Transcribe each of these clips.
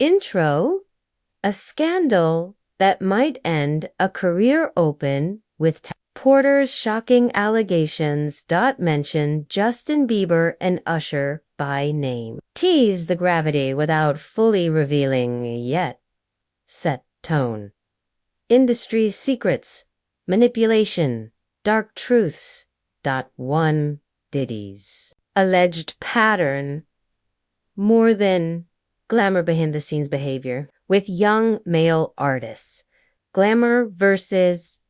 Intro, a scandal that might end a career open with Porter's shocking allegations. Mention Justin Bieber and Usher by name. Tease the gravity without fully revealing yet. Set tone. Industry secrets, manipulation, dark truths. 1. Diddy's alleged pattern, more than glamour behind the scenes behavior, with young male artists. Glamour versus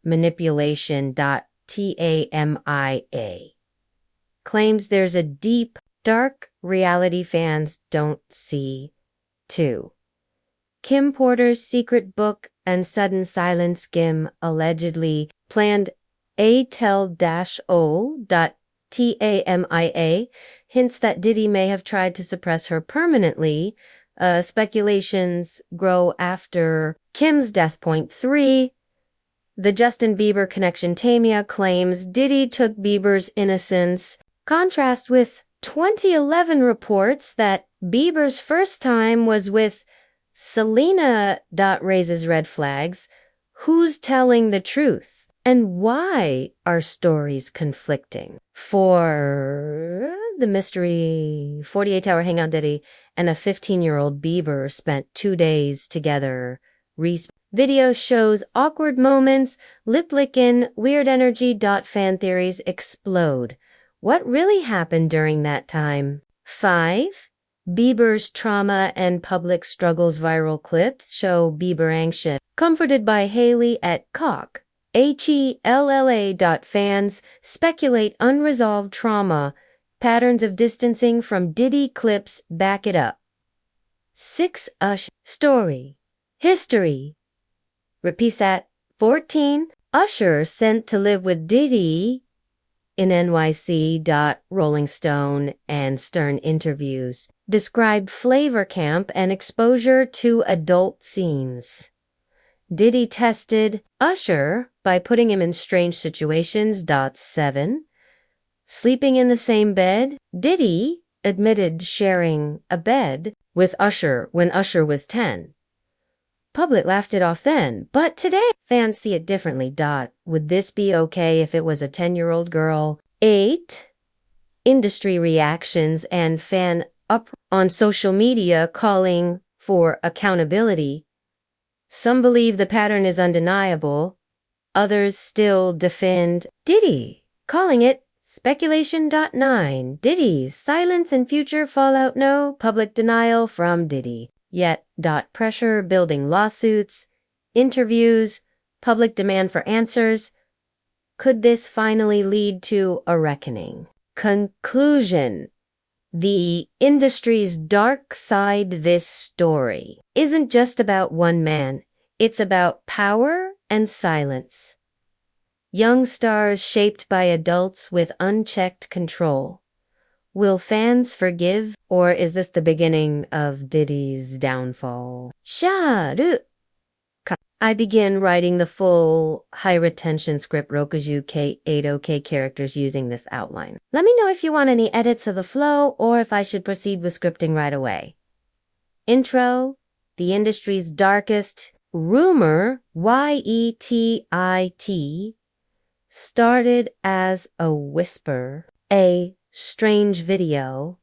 manipulation. Tamia claims there's a deep, dark reality fans don't see. 2. Kim Porter's secret book and sudden silence. Kim allegedly planned a tell-o. Tamia hints that Diddy may have tried to suppress her permanently. Speculations grow after Kim's death. 3. The Justin Bieber connection. Tamia claims Diddy took Bieber's innocence. Contrast with 2011 reports that Bieber's first time was with Selena. Raises red flags. Who's telling the truth? And why are stories conflicting? 4. The mystery 48-hour hangout. Diddy and a 15-year-old Bieber spent 2 days together. Video shows awkward moments, lip licking, weird energy. Fan theories explode. What really happened during that time? 5. Bieber's trauma and public struggles. Viral clips show Bieber anxious, comforted by Haley at Cock. HELLA. Fans speculate unresolved trauma, patterns of distancing from Diddy. Clips back it up. 6. Usher story, history, repeats at 14. Usher sent to live with Diddy in NYC. Rolling Stone and Stern interviews describe flavor camp and exposure to adult scenes. Diddy tested Usher by putting him in strange situations. 7. Sleeping in the same bed. Diddy admitted sharing a bed with Usher when Usher was 10. Public laughed it off then, but today fans see it differently. Would this be okay if it was a 10-year-old girl? 8. Industry reactions and fan up on social media calling for accountability. Some believe the pattern is undeniable. Others still defend Diddy, calling it speculation. 9. Diddy's silence and future fallout. No public denial from Diddy yet. Pressure building. Lawsuits, interviews, public demand for answers. Could this finally lead to a reckoning? Conclusion. The industry's dark side. This story isn't just about one man. It's about power and silence. Young stars shaped by adults with unchecked control. Will fans forgive, or is this the beginning of Diddy's downfall? Sharu. I begin writing the full high-retention script Rokuju K8OK characters using this outline. Let me know if you want any edits of the flow or if I should proceed with scripting right away. Intro, the industry's darkest rumor, YETIT, started as a whisper, a strange video,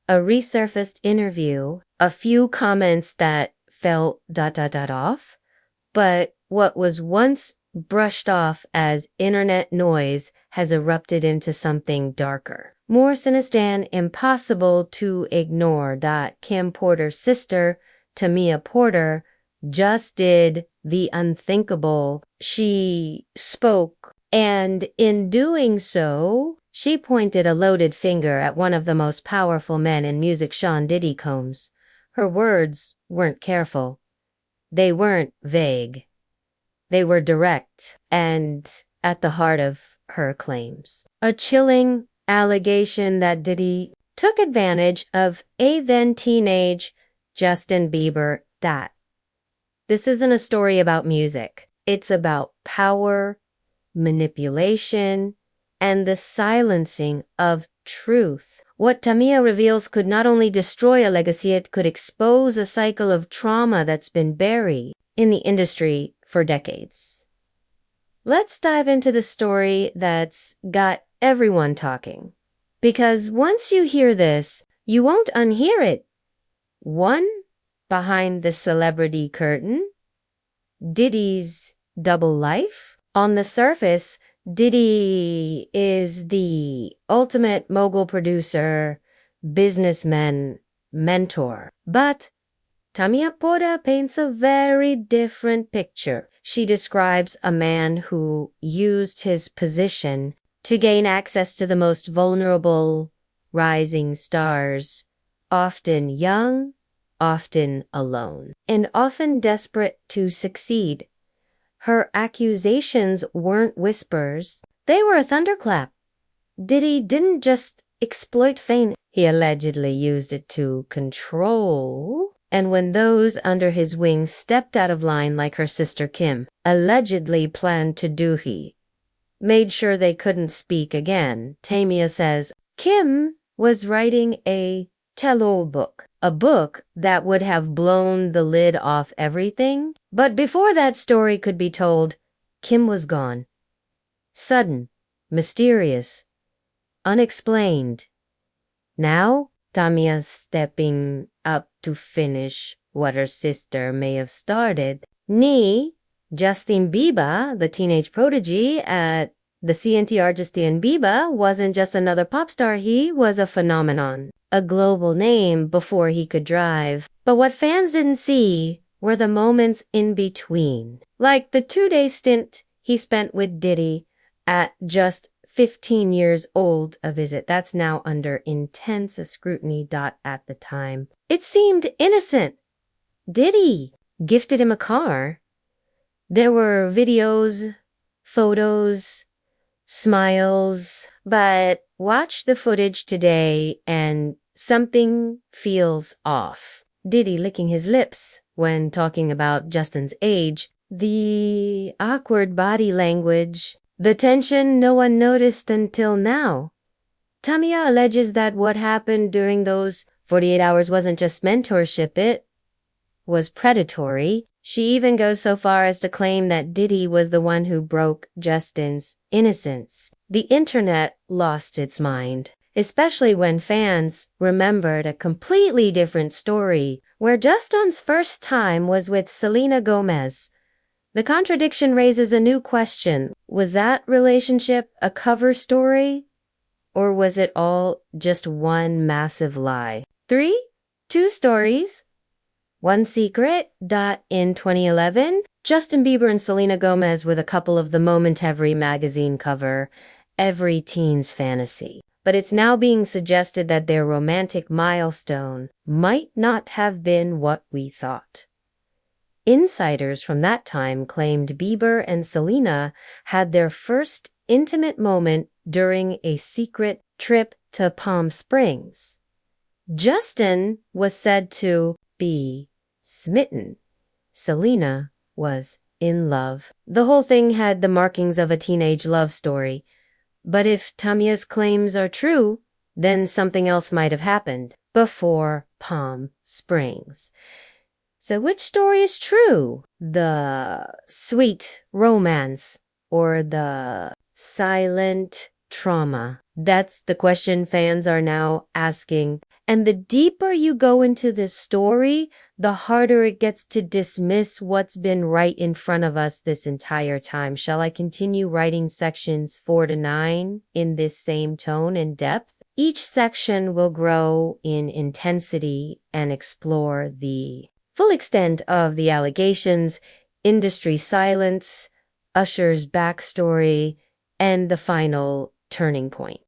a resurfaced interview, a few comments that felt off. But what was once brushed off as internet noise has erupted into something darker, more sinister and impossible to ignore. Kim Porter's sister, Tamia Porter, just did the unthinkable. She spoke, and in doing so, she pointed a loaded finger at one of the most powerful men in music, Sean Diddy Combs. Her words weren't careful. They weren't vague. They were direct and at the heart of her claims. A chilling allegation that Diddy took advantage of a then teenage Justin Bieber. This isn't a story about music. It's about power, manipulation, and the silencing of truth. What Tamia reveals could not only destroy a legacy, it could expose a cycle of trauma that's been buried in the industry for decades. Let's dive into the story that's got everyone talking. Because once you hear this, you won't unhear it. 1. Behind the celebrity curtain. Diddy's double life. On the surface, Diddy is the ultimate mogul producer, businessman, mentor. But Tamia Porter paints a very different picture. She describes a man who used his position to gain access to the most vulnerable, rising stars, often young, often alone, and often desperate to succeed. Her accusations weren't whispers, they were a thunderclap. Diddy didn't just exploit fame, he allegedly used it to control. And when those under his wing stepped out of line, like her sister Kim, allegedly planned to do, he made sure they couldn't speak again. Tamia says Kim was writing a tell-all book, a book that would have blown the lid off everything. But before that story could be told, Kim was gone. Sudden, mysterious, unexplained. Now, Tamia's stepping up to finish what her sister may have started. Justin Bieber, the teenage prodigy at the CNTR Justin Bieber, wasn't just another pop star, he was a phenomenon. A global name before he could drive. But what fans didn't see were the moments in between. Like the 2-day stint he spent with Diddy at just 15 years old, a visit that's now under intense scrutiny. At the time, it seemed innocent. Diddy gifted him a car. There were videos, photos, smiles, but watch the footage today and something feels off. Diddy licking his lips when talking about Justin's age, the awkward body language, the tension no one noticed until now. Tamia alleges that what happened during those 48 hours wasn't just mentorship, it was predatory. She even goes so far as to claim that Diddy was the one who broke Justin's innocence. The internet lost its mind, especially when fans remembered a completely different story where Justin's first time was with Selena Gomez. The contradiction raises a new question. Was that relationship a cover story? Or was it all just one massive lie? 3. 2 stories. One secret. In 2011, Justin Bieber and Selena Gomez were the couple of the moment every magazine cover, every teen's fantasy. But it's now being suggested that their romantic milestone might not have been what we thought. Insiders from that time claimed Bieber and Selena had their first intimate moment during a secret trip to Palm Springs. Justin was said to be smitten. Selena was in love. The whole thing had the markings of a teenage love story. But if Tamia's claims are true, then something else might have happened before Palm Springs. So which story is true? The sweet romance or the silent trauma? That's the question fans are now asking. And the deeper you go into this story, the harder it gets to dismiss what's been right in front of us this entire time. Shall I continue writing sections 4 to 9 in this same tone and depth? Each section will grow in intensity and explore the full extent of the allegations, industry silence, Usher's backstory, and the final turning point.